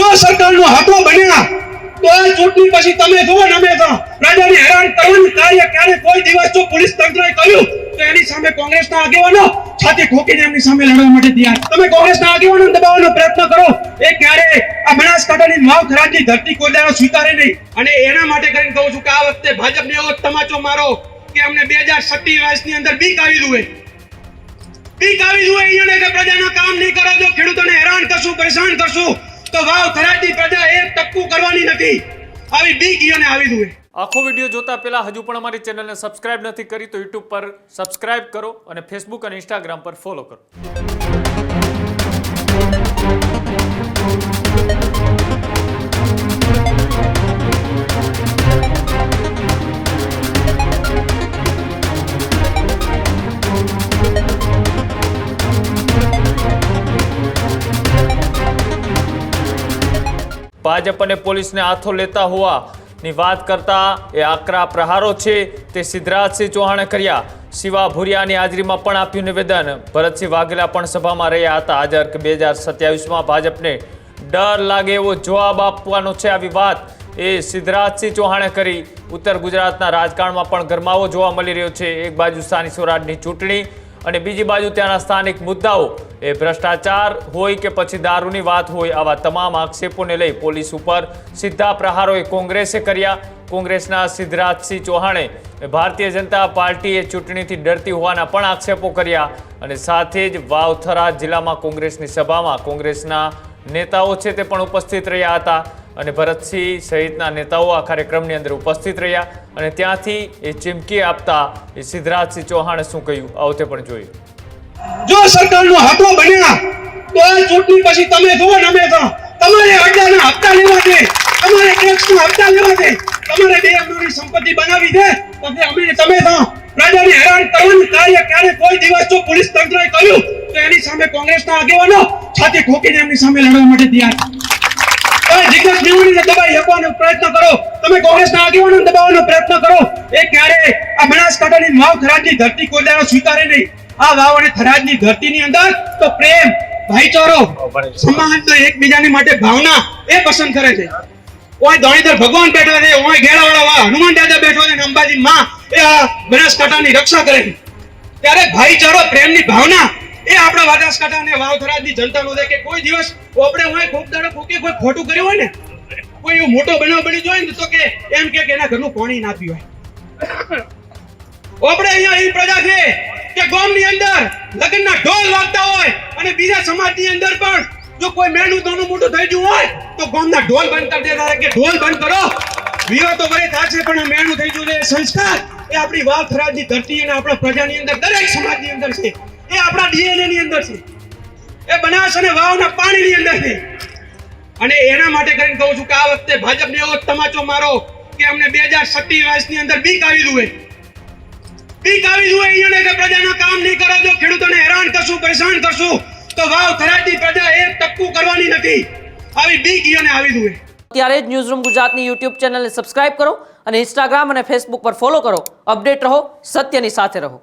જો સરકારનો હાથો બન્યા તો આ ચૂંટણી પછી તમે જુઓ ને અમે તો પ્રજાને હેરાન કરવાનું કાર્ય ક્યારે કોઈ દિવસ જો પોલીસ તંત્રએ કર્યું તો એની સામે કોંગ્રેસના આગેવાનો છાતી ઠોકીને એમની સામે લડવા માટે તૈયાર. તમે કોંગ્રેસના આગેવાનોને દબાવવાનો પ્રયત્ન કરો એ ક્યારે આ બનાસકાંઠાની માવ થરાદની ધરતી કોઈ દાડો સ્વીકારે નહીં. અને એના માટે કરીને કહું છું કે આ વખતે ભાજપને એવો તમાચો મારો કે અમને 2027 ની અંદર બીક આવી જોઈએ. બીક આવી જોઈએ અહીંયા કે પ્રજાના કામ નહીં કરો, જો ખેડૂતોને હેરાન કરશું, પરેશાન કરશું તો વાવ થરાદની પ્રજા એક ટક્કુ કરવાની નથી. આવી બીક અહીંયા આવી જોઈએ. આખો વિડીયો જોતા પહેલા હજુ પણ અમારી ચેનલને સબસ્ક્રાઇબ નથી કરી તો YouTube પર સબસ્ક્રાઇબ કરો અને Facebook અને Instagram પર ફોલો કરો. ભાજપ અને પોલીસને હાથો લેતા હોવાની વાત કરતા એ આકરા પ્રહારો છે તે સિદ્ધરાજસિંહ ચૌહાણે કર્યા. શિવા ભુરિયાની હાજરીમાં પણ આપ્યું નિવેદન. ભરતસિંહ વાઘેલા પણ સભામાં રહ્યા હતા હાજર કે 2027માં ભાજપને ડર લાગે એવો જવાબ આપવાનો છે. આવી વાત એ સિદ્ધરાજસિંહ ચૌહાણે કરી. ઉત્તર ગુજરાતના રાજકારણમાં પણ ગરમાવો જોવા મળી રહ્યો છે. એક બાજુ સ્થાનિક સ્વરાજની ચૂંટણી અને બીજી બાજુ ત્યાંના સ્થાનિક મુદ્દાઓ, એ ભ્રષ્ટાચાર હોય કે પછી દારૂની વાત હોય, આવા તમામ આક્ષેપોને લઈ પોલીસ ઉપર સીધા પ્રહારોએ કોંગ્રેસે કર્યા. કોંગ્રેસના સિદ્ધરાજસિંહ ચૌહાણે ભારતીય જનતા પાર્ટીએ ચૂંટણીથી ડરતી હોવાના પણ આક્ષેપો કર્યા. અને સાથે જ વાવ થરાદ જિલ્લામાં કોંગ્રેસની સભામાં કોંગ્રેસના નેતાઓ છે તે પણ ઉપસ્થિત રહ્યા હતા અને ભરતસિંહ સહિતના નેતાઓ આ કાર્યક્રમની અંદર ઉપસ્થિત રહ્યા. અને ત્યાંથી એ ચીમકી આપતા એ સિદ્ધરાજસિંહ ચૌહાણે શું કહ્યું આવો તે પણ જોયું. જો સરકારનો હાથો બન્યા તો આ ચૂંટણી પછી તમે જુઓ ને અમે તો તમારે અડ્ડાના હપ્તા લેવા છે, તમારે ટેક્સના હપ્તા લેવા છે, તમારે બે અમની સંપત્તિ બનાવી છે તો અમે તમે તો પ્રજાને હેરાન કરવાનું કાર્ય ક્યારે કોઈ દિવસ જો પોલીસ તંત્રએ કર્યું તો એની સામે કોંગ્રેસના આગેવાનો છાતી ઠોકીને એમની સામે લડવા માટે તૈયાર. તમે જિગ્નેશ મેવાણીને દબાવી શકવાનો પ્રયત્ન કરો, તમે કોંગ્રેસના આગેવાનોને દબાવવાનો પ્રયત્ન કરો એ ક્યારે આ બનાસકાંઠાની માવ થરાદની ધરતી કોઈ દાડો સ્વીકારે નહીં. આ વાવ અને થરાદની ધરતીની અંદર તો પ્રેમ, ભાઈચારો, સમાન તો એકબીજાની માટે ભાવના એ પસંદ કરે છે. કોઈ ધણીધર ભગવાન બેઠા છે, કોઈ ગેળાવાળા હનુમાન દાદા બેઠો છે અને અંબાજી માં એ આ બનાસકાંઠાની રક્ષા કરે છે. ત્યારે ભાઈચારો, પ્રેમની ભાવના એ આપણા બનાસકાંઠા અને વાવ થરાદની જનતાનો છે કે કોઈ દિવસ આપણે હોય ખૂબ દાડો કોઈ ખોટું કર્યું હોય ને, કોઈ એવો મોટો બનાવ બની જાય ને તો કે એમ કે એના ઘરનું પાણી ના પીવાય. આપણે અહીંયા એવી પ્રજા છે કે ગામની અંદર લગ્નના ઢોલ વાગતા હોય અને બીજા સમાજની અંદર પણ જો કોઈ મેનું નાનું મોટું થઈ ગયું હોય તો ગામના ઢોલ બંધ કરી દેતા કે ઢોલ બંધ કરો, વિરો તો ભલે થશે પણ મેનું થઈ ગયું છે. સંસ્કાર એ આપણી વાવ થરાદની ધરતી અને આપણા પ્રજાની અંદર દરેક સમાજની અંદર છે. એ આપણા ડીએનએ ની અંદર છે, એ બનાસ અને વાવના પાણીની અંદર છે. અને એના માટે કરીને કહું છું કે આ વખતે ભાજપને એવો તમાચો મારો કે અમને 2027 ની અંદર બીક આવી જોઈએ. બીક આવી જોઈએ અહીંયા કે પ્રજાના કામ નહીં કરો, જો ખેડૂતોને હેરાન કરશું, પરેશાન કરશું તો વાવ થરાદની પ્રજા એક ટક્કુ કરવાની નથી. આવી બીક અહીંયા આવી જોઈએ. ત્યારે જ ન્યૂઝરૂમ ગુજરાતની YouTube ચેનલને સબસ્ક્રાઇબ કરો અને Instagram અને Facebook પર ફોલો કરો. અપડેટ રહો, સત્યની સાથે રહો.